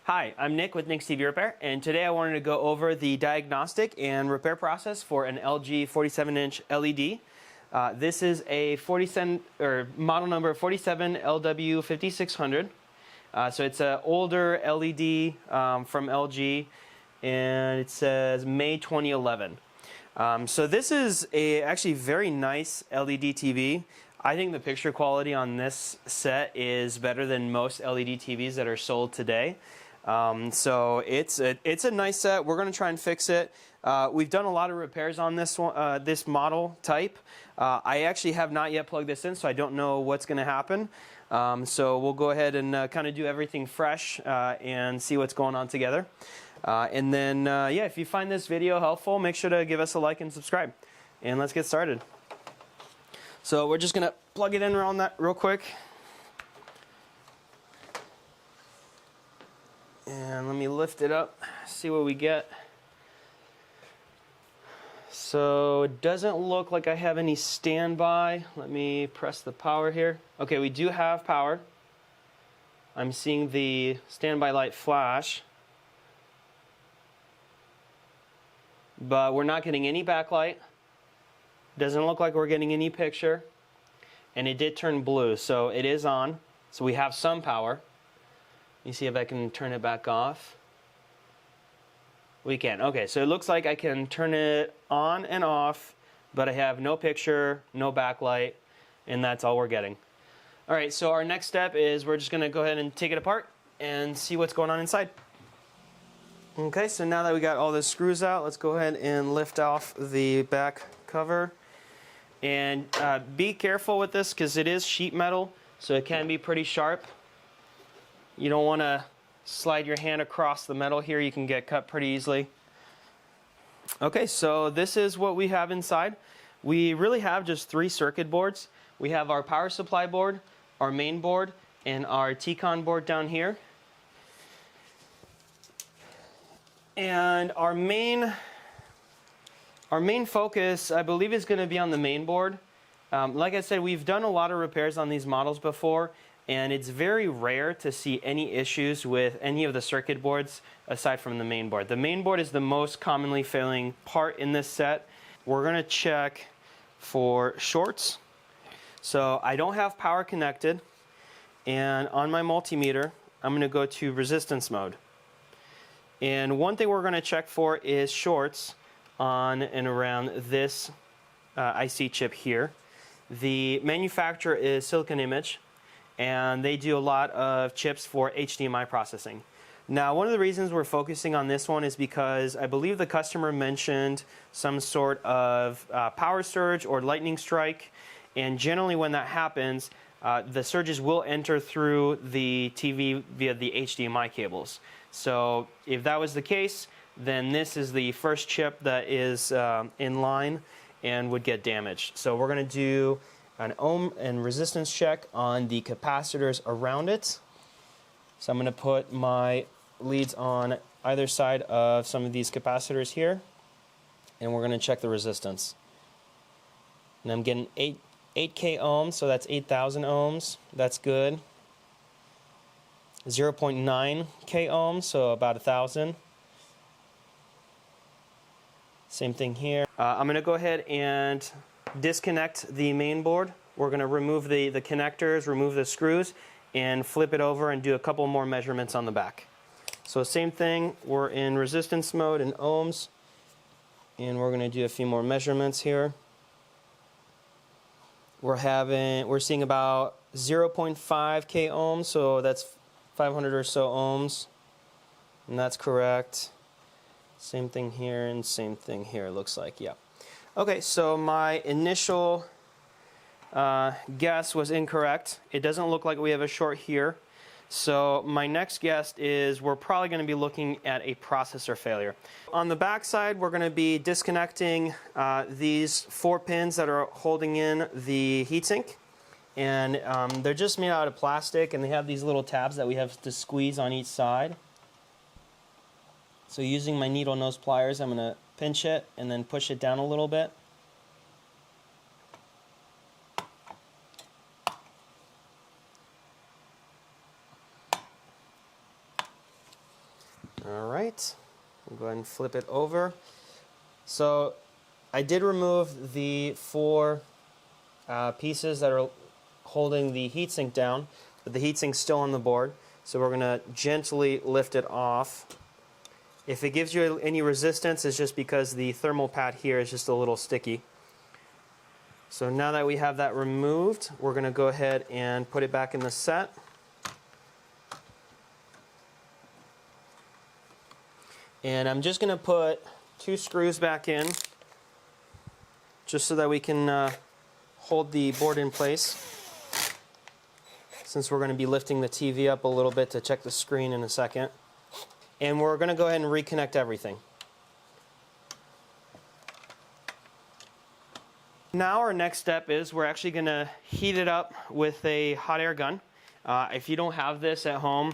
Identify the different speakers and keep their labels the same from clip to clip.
Speaker 1: Hi, I'm Nick with Nick's TV Repair, and today I wanted to go over the diagnostic and repair process for an LG 47-inch LED. This is a model number 47LW5600. So it's an older LED from LG, and it says May 2011. So this is a actually very nice LED TV. I think the picture quality on this set is better than most LED TVs that are sold today. So it's a nice set. We're going to try and fix it. We've done a lot of repairs on this one, this model type. I actually have not yet plugged this in, so I don't know what's going to happen. So we'll go ahead and kind of do everything fresh and see what's going on together. And then, yeah, if you find this video helpful, make sure to give us a like and subscribe. And let's get started. So we're just going to plug it in around that real quick. And let me lift it up, see what we get. So it doesn't look like I have any standby. Let me press the power here. Okay, we do have power. I'm seeing the standby light flash. But we're not getting any backlight. Doesn't look like we're getting any picture. And it did turn blue, so it is on. So we have some power. Let me see if I can turn it back off. We can. Okay, so it looks like I can turn it on and off, but I have no picture, no backlight, and that's all we're getting. All right, so our next step is we're just going to go ahead and take it apart and see what's going on inside. Okay, so now that we got all the screws out, let's go ahead and lift off the back cover. And be careful with this because it is sheet metal, so it can be pretty sharp. You don't want to slide your hand across the metal here. You can get cut pretty easily. Okay, so this is what we have inside. We really have just 3 circuit boards. We have our power supply board, our main board, and our T-con board down here. And our main focus, I believe, is going to be on the main board. Like I said, we've done a lot of repairs on these models before, and it's very rare to see any issues with any of the circuit boards aside from the main board. The main board is the most commonly failing part in this set. We're going to check for shorts. So I don't have power connected, and on my multimeter, I'm going to go to resistance mode. And one thing we're going to check for is shorts on and around this IC chip here. The manufacturer is Silicon Image, and they do a lot of chips for HDMI processing. Now, one of the reasons we're focusing on this one is because I believe the customer mentioned some sort of power surge or lightning strike, and generally when that happens, the surges will enter through the TV via the HDMI cables. So if that was the case, then this is the first chip that is in line and would get damaged. So we're going to do an ohm and resistance check on the capacitors around it. So I'm going to put my leads on either side of some of these capacitors here, and we're going to check the resistance. And I'm getting 8K ohms, so that's 8,000 ohms. That's good. 0.9K ohms, so about 1,000. Same thing here. I'm going to go ahead and disconnect the main board. We're going to remove the connectors, remove the screws, and flip it over and do a couple more measurements on the back. So same thing, we're in resistance mode in ohms, and we're going to do a few more measurements here. We're seeing about 0.5K ohms, so that's 500 or so ohms, and that's correct. Same thing here and same thing here, it looks like, yeah. Okay, so my initial guess was incorrect. It doesn't look like we have a short here. So my next guess is we're probably going to be looking at a processor failure. On the back side, we're going to be disconnecting these 4 pins that are holding in the heatsink. And they're just made out of plastic, and they have these little tabs that we have to squeeze on each side. So using my needle nose pliers, I'm going to pinch it and then push it down a little bit. We'll go ahead and flip it over. So I did remove the 4 pieces that are holding the heatsink down, but the heatsink's still on the board. So we're going to gently lift it off. If it gives you any resistance, it's just because the thermal pad here is just a little sticky. So now that we have that removed, we're going to go ahead and put it back in the set. And I'm just going to put 2 screws back in, just so that we can hold the board in place, since we're going to be lifting the TV up a little bit to check the screen in a second. And we're going to go ahead and reconnect everything. Now our next step is we're actually going to heat it up with a hot air gun. If you don't have this at home,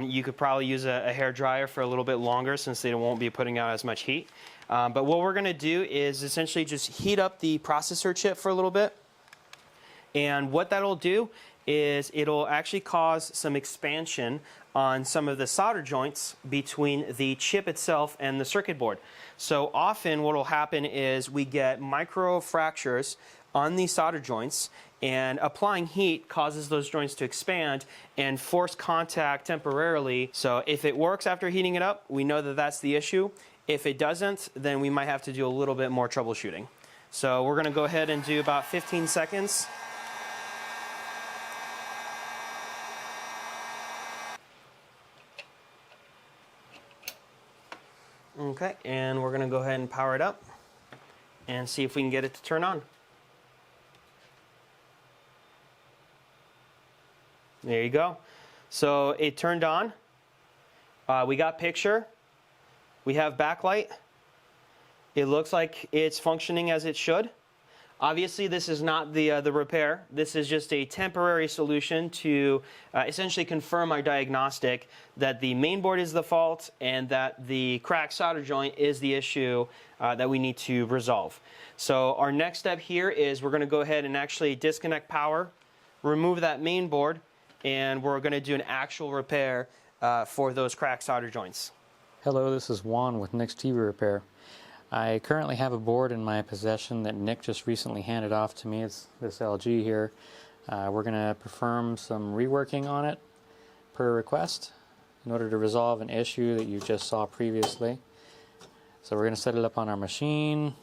Speaker 1: you could probably use a hair dryer for a little bit longer, since they won't be putting out as much heat. But what we're going to do is essentially just heat up the processor chip for a little bit. And what that'll do is it'll actually cause some expansion on some of the solder joints between the chip itself and the circuit board. So often what will happen is we get micro fractures on these solder joints, and applying heat causes those joints to expand and force contact temporarily. So if it works after heating it up, we know that that's the issue. If it doesn't, then we might have to do a little bit more troubleshooting. So we're going to go ahead and do about 15 seconds. Okay, and we're going to go ahead and power it up and see if we can get it to turn on. There you go. So it turned on. We got picture. We have backlight. It looks like it's functioning as it should. Obviously, this is not the repair. This is just a temporary solution to essentially confirm our diagnostic that the main board is the fault and that the cracked solder joint is the issue that we need to resolve. So our next step here is we're going to go ahead and actually disconnect power, remove that main board, and we're going to do an actual repair for those cracked solder joints.
Speaker 2: Hello, this is Juan with Nick's TV Repair. I currently have a board in my possession that Nick just recently handed off to me. It's this LG here. We're going to perform some reworking on it per request in order to resolve an issue that you just saw previously. So we're going to set it up on our machine.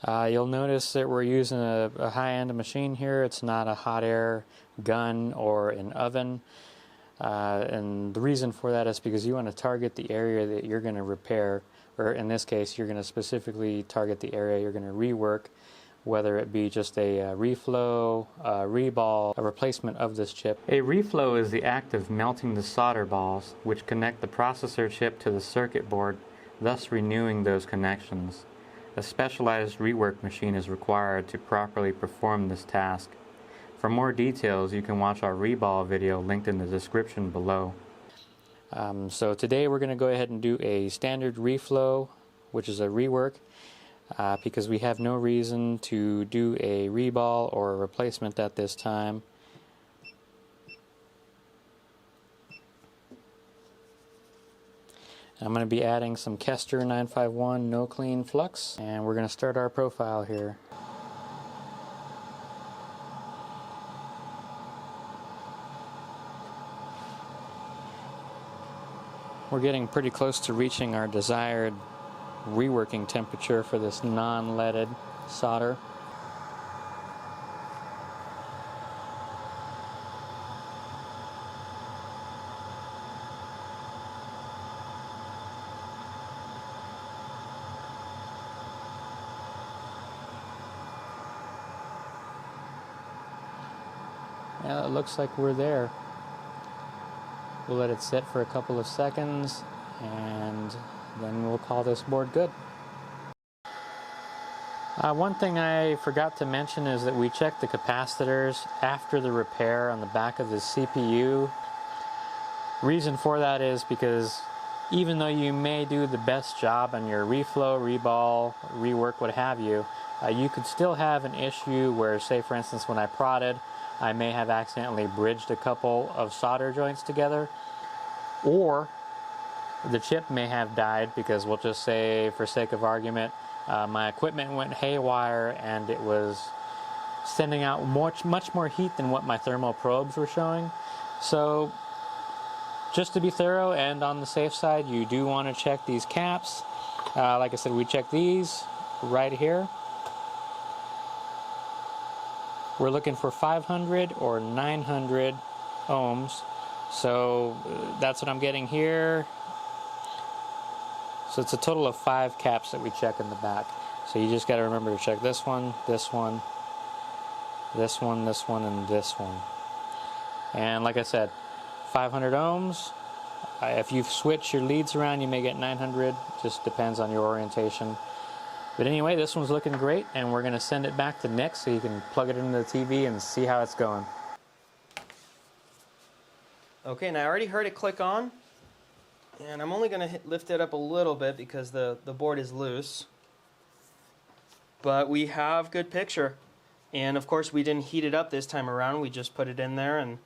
Speaker 2: You'll notice that we're using a high-end machine here. It's not a hot air gun or an oven. And the reason for that is because you want to target the area that you're going to repair, or in this case, you're going to specifically target the area you're going to rework, whether it be just a reflow, a reball, a replacement of this chip. A reflow is the act of melting the solder balls, which connect the processor chip to the circuit board, thus renewing those connections. A specialized rework machine is required to properly perform this task. For more details, you can watch our reball video linked in the description below. So today we're going to go ahead and do a standard reflow, which is a rework, because we have no reason to do a reball or a replacement at this time. I'm going to be adding some Kester 951 no clean flux, and we're going to start our profile here. We're getting pretty close to reaching our desired reworking temperature for this non-leaded solder. Yeah, it looks like we're there. We'll let it sit for a couple of seconds, and then we'll call this board good. One thing I forgot to mention is that we checked the capacitors after the repair on the back of the CPU. Reason for that is because even though you may do the best job on your reflow, reball, rework, what have you, you could still have an issue where, say for instance, when I prodded, I may have accidentally bridged a couple of solder joints together, or the chip may have died because, we'll just say for sake of argument, my equipment went haywire and it was sending out much more heat than what my thermal probes were showing. So just to be thorough and on the safe side, you do want to check these caps. Like I said, we check these right here. We're looking for 500 or 900 ohms. So that's what I'm getting here. So it's a total of 5 caps that we check in the back. So you just got to remember to check this one, this one, this one, this one, and this one. And like I said, 500 ohms. If you switch your leads around, you may get 900. Just depends on your orientation. But anyway, this one's looking great, and we're going to send it back to Nick so you can plug it into the TV and see how it's going.
Speaker 1: Okay, now I already heard it click on, and I'm only going to lift it up a little bit because the board is loose. But we have good picture. And of course we didn't heat it up this time around, we just put it in there and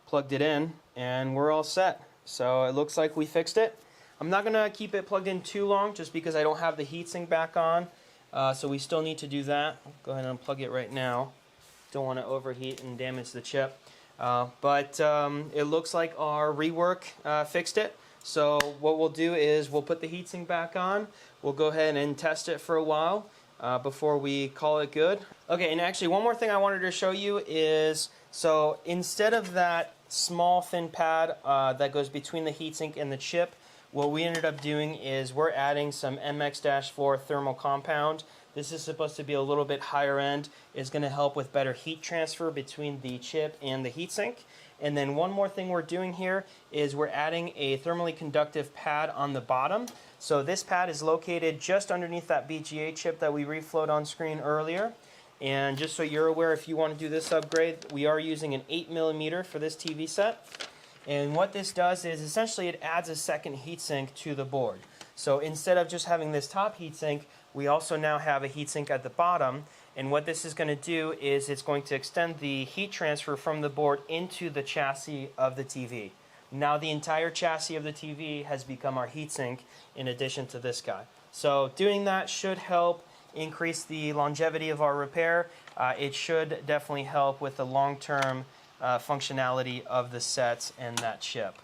Speaker 1: plugged it in, and we're all set. So it looks like we fixed it. I'm not going to keep it plugged in too long just because I don't have the heatsink back on, so we still need to do that. I'll go ahead and unplug it right now. Don't want to overheat and damage the chip. But it looks like our rework fixed it. So what we'll do is we'll put the heatsink back on. We'll go ahead and test it for a while before we call it good. Okay, and actually one more thing I wanted to show you is, so instead of that small thin pad that goes between the heatsink and the chip, what we ended up doing is we're adding some MX-4 thermal compound. This is supposed to be a little bit higher end. It's going to help with better heat transfer between the chip and the heatsink. And then one more thing we're doing here is we're adding a thermally conductive pad on the bottom. So this pad is located just underneath that BGA chip that we reflowed on screen earlier. And just so you're aware, if you want to do this upgrade, we are using an 8mm for this TV set. And what this does is essentially it adds a second heatsink to the board. So instead of just having this top heatsink, we also now have a heatsink at the bottom. And what this is going to do is it's going to extend the heat transfer from the board into the chassis of the TV. Now the entire chassis of the TV has become our heatsink in addition to this guy. So doing that should help increase the longevity of our repair. It should definitely help with the long-term functionality of the sets and that chip.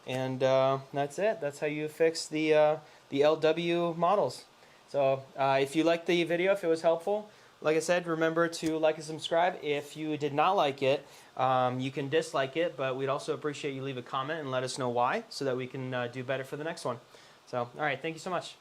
Speaker 1: And that's it. That's how you fix the LW models. So if you liked the video, if it was helpful, like I said, remember to like and subscribe. If you did not like it, you can dislike it, but we'd also appreciate you leave a comment and let us know why so that we can do better for the next one. So, all right, thank you so much.